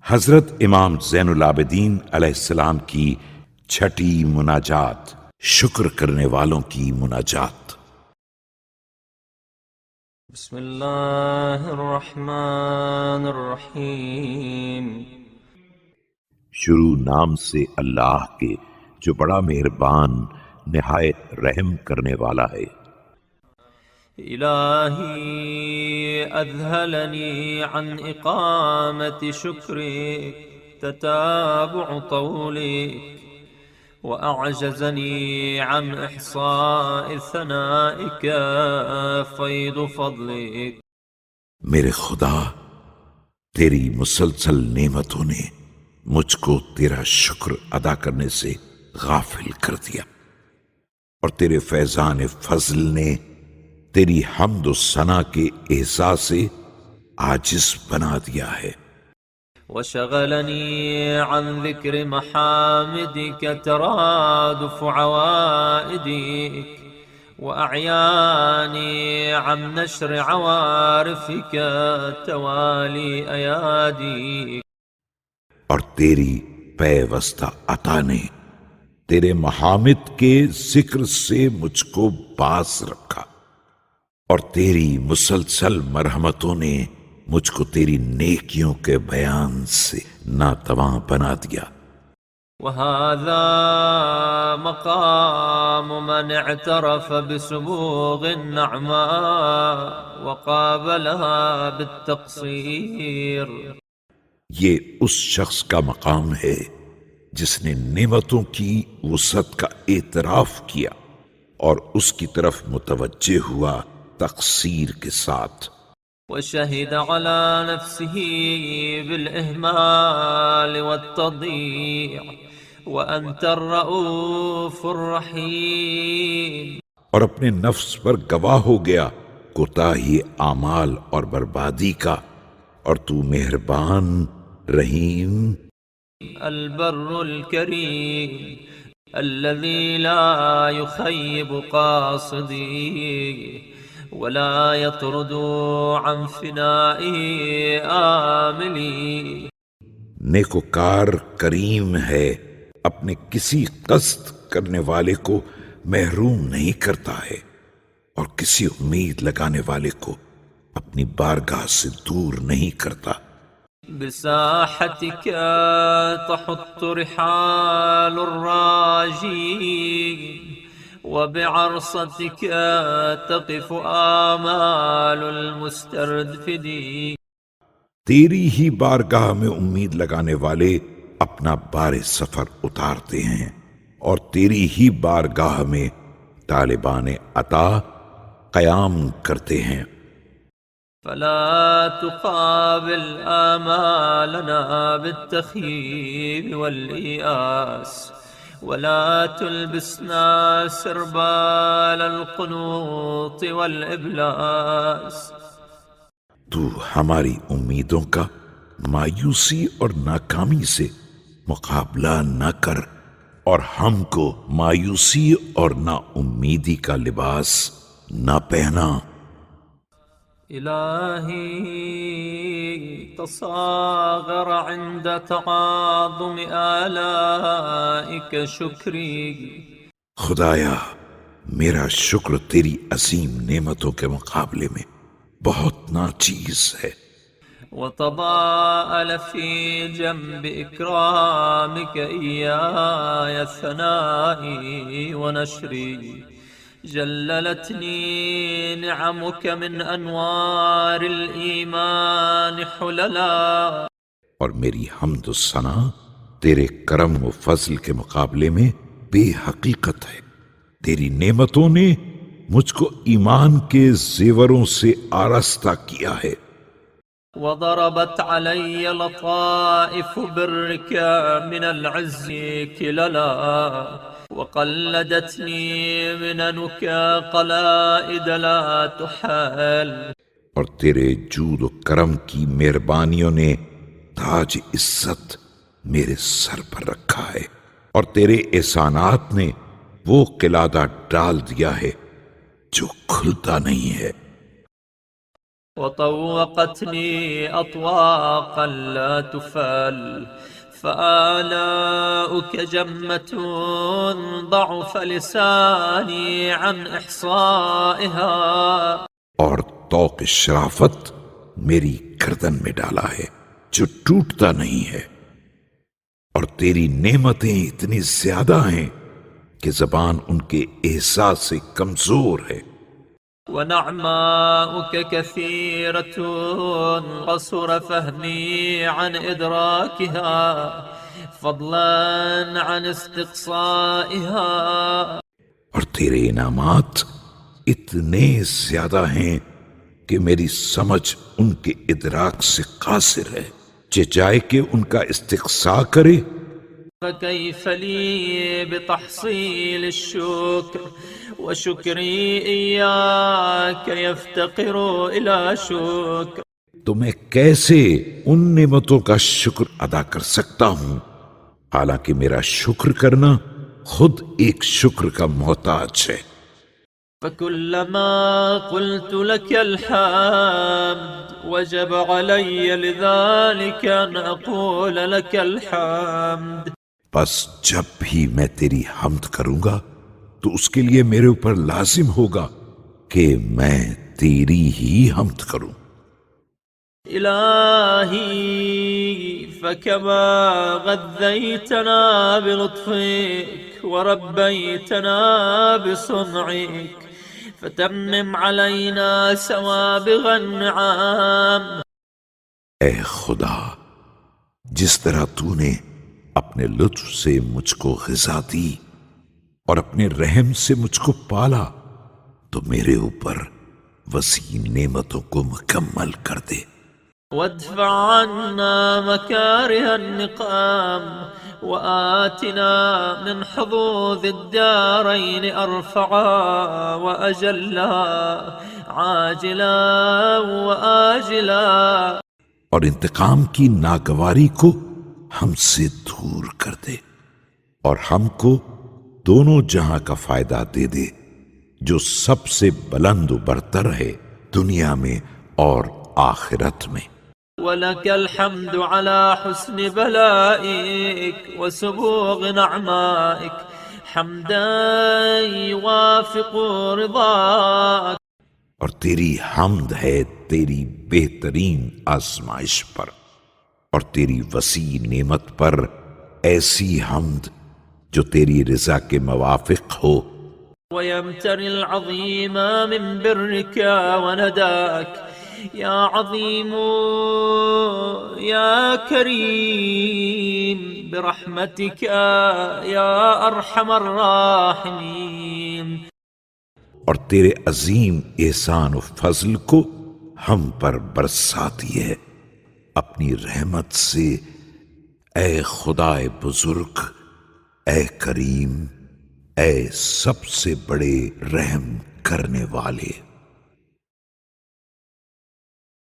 حضرت امام زین العابدین علیہ السلام کی چھٹی مناجات، شکر کرنے والوں کی مناجات۔ بسم اللہ الرحمن الرحیم۔ شروع نام سے اللہ کے جو بڑا مہربان نہایت رحم کرنے والا ہے۔ الہی اذہلنی عن اقامت شکرک تتابع طولک وأعجزني عن إحصاء ثنائك فيض فضلك۔ میرے خدا، تیری مسلسل نعمتوں نے مجھ کو تیرا شکر ادا کرنے سے غافل کر دیا، اور تیرے فیضان فضل نے تیری حمد و ثنا کے احساس سے عاجز بنا دیا ہے۔ وشغلني عن ذكر محامدك ترادف عوائدك وأعياني عن نشر عوارفك توالي أياديك۔ اور تیری پیوستہ عطا نے تیرے محامد کے ذکر سے مجھ کو باز رکھا، اور تیری مسلسل مرحمتوں نے مجھ کو تیری نیکیوں کے بیان سے ناتواں بنا دیا۔ وهذا مقام من اعترف بسبوغ النعماء وقابلها بالتقصير۔ یہ اس شخص کا مقام ہے جس نے نعمتوں کی وسعت کا اعتراف کیا اور اس کی طرف متوجہ ہوا تقصیر کے ساتھ۔ وشهد على نفسه بالإهمال والتضييع وأنت الرؤوف الرحيم۔ اور اپنے نفس پر گواہ ہو گیا کوتاہی اعمال اور بربادی کا، اور تو مہربان رحیم۔ البر الكريم الذي لا يخيب قاصديه ولا يطرد عن فنائه آملي۔ نیکوکار کریم ہے، اپنے کسی قصد کرنے والے کو محروم نہیں کرتا ہے، اور کسی امید لگانے والے کو اپنی بارگاہ سے دور نہیں کرتا۔ بساحتك تحط رحال الراجين وبعرصتك تقف آمال المستردفدين۔ تیری ہی بارگاہ میں امید لگانے والے اپنا بار سفر اتارتے ہیں، اور تیری ہی بارگاہ میں طالبان عطا قیام کرتے ہیں۔ فلا تقابل آمالنا بالتخييب والإياس ولا تلبسنا سربال القنوط والإبلاس۔ تو ہماری امیدوں کا مایوسی اور ناکامی سے مقابلہ نہ کر، اور ہم کو مایوسی اور نا امیدی کا لباس نہ پہنا۔ إلهي تصاغر عند تعاظم آلائك شكري۔ خدایا، میرا شکر تیری عظیم نعمتوں کے مقابلے میں بہت ناچیز ہے۔ وتضاءل في جنب إكرامك إياي ثنائي ونشري جللتني نعمك من انوار الایمان حللا۔ اور میری حمد و ثنا تیرے کرم و فضل کے مقابلے میں بے حقیقت ہے۔ تیری نعمتوں نے مجھ کو ایمان کے زیوروں سے آراستہ کیا ہے۔ وضربت علي لطائف برك من العز كللا وقلدتنی مننک قلائد لا تحال۔ اور تیرے جود و کرم کی مہربانیوں نے تاج عزت میرے سر پر رکھا ہے، اور تیرے احسانات نے وہ قلادہ ڈال دیا ہے جو کھلتا نہیں ہے۔ وطوقتني أطواقا لا تفل، فآلاؤك جمة ضعف لساني عن إحصائها. اور طوق شرافت میری گردن میں ڈالا ہے جو ٹوٹتا نہیں ہے، اور تیری نعمتیں اتنی زیادہ ہیں کہ زبان ان کے احساس سے کمزور ہے۔ ونعماؤك كثيرة قصر فهمي عن إدراكها فضلا عن استقصائها. اور تیرے انعامات اتنے زیادہ ہیں کہ میری سمجھ ان کے ادراک سے قاصر ہے، چاہے کہ ان کا استقصاء کرے۔ فكيف لي بتحصيل الشكر وشكري إياك يفتقر إلى شكر. تو میں کیسے ان نعمتوں کا شکر ادا کر سکتا ہوں حالانکہ میرا شکر کرنا خود ایک شکر کا محتاج ہے۔ فكلما قلت لك الحمد وجب علي لذلك أن أقول لك الحمد. بس جب بھی میں تیری حمد کروں گا تو اس کے لیے میرے اوپر لازم ہوگا کہ میں تیری ہی حمد کروں۔ إلهي فكما غذيتنا بلطفك وربيتنا بصنعك فتمم علينا سوابغ النعام. اے خدا، جس طرح تو نے اپنے لطف سے مجھ کو غذا دی اور اپنے رحم سے مجھ کو پالا، تو میرے اوپر وسیع نعمتوں کو مکمل کر دے۔ وادفع عنا مكاره النقام وآتنا من حظوظ الدارين أرفعا وأجلا عاجلا وآجلا. اور انتقام کی ناگواری کو ہم سے دور کر دے اور ہم کو دونوں جہاں کا فائدہ دے دے جو سب سے بلند و برتر ہے، دنیا میں اور آخرت میں۔ ولك الحمد على حسن بلائك وسبوغ نعمائك حمدا يوافق رضاك. اور تیری حمد ہے تیری بہترین آزمائش پر اور تیری وسیع نعمت پر ایسی حمد جو تیری رضا کے موافق ہو۔ ويمتني العظيم من برك ونداك يا عظيم يا كريم برحمتك يا أرحم الراحمين. اور تیرے عظیم احسان و فضل کو ہم پر برساتی ہے اپنی رحمت سے، اے خدا بزرگ، اے کریم، اے سب سے بڑے رحم کرنے والے۔